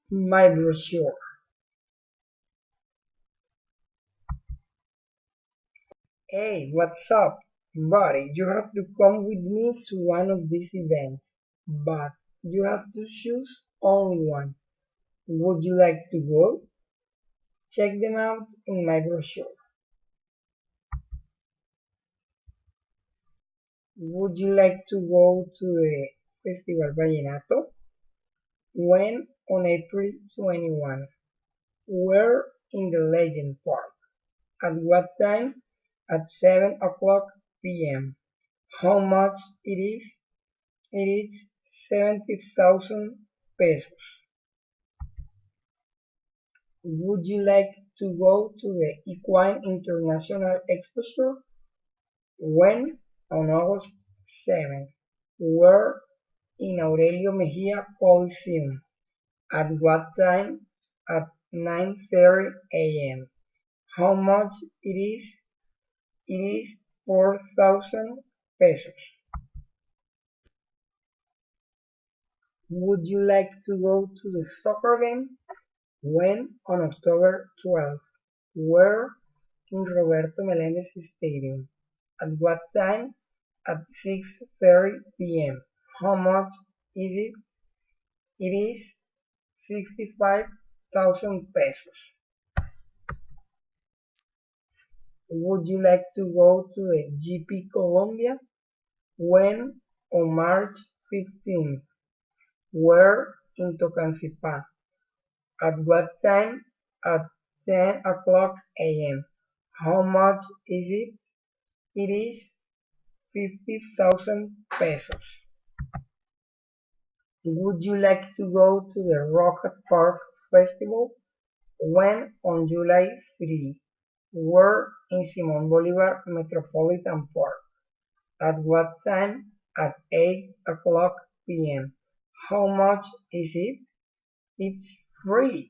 my brochure. Hey, what's up, buddy? You have to come with me to one of these events, but you have to choose only one. Would you like to go? Check them out in my brochure. Would you like to go to the Festival Vallenato? When? On April 21. Where? In the Legend Park. At what time? At 7 o'clock p.m. How much it is? It is 70,000 pesos. Would you like to go to the Equine International Exposition? When? On August 7. Where? In Aurelio Mejia Coliseum. At what time? At 9:30 a.m. How much it is? It is 4,000 pesos. Would you like to go to the soccer game? When? On October 12th. Where? In Roberto Meléndez Stadium. At what time? At 6:30 p.m. How much is it? It is 65,000 pesos. Would you like to go to the GP Colombia? When? On March 15th. Where? In Tocancipá. At what time? At 10 o'clock a.m. How much is it? It is 50,000 pesos. Would you like to go to the Rocket Park Festival? When? On July 3. Where? In Simón Bolívar Metropolitan Park. At what time? At 8 o'clock p.m. How much is it? It's free.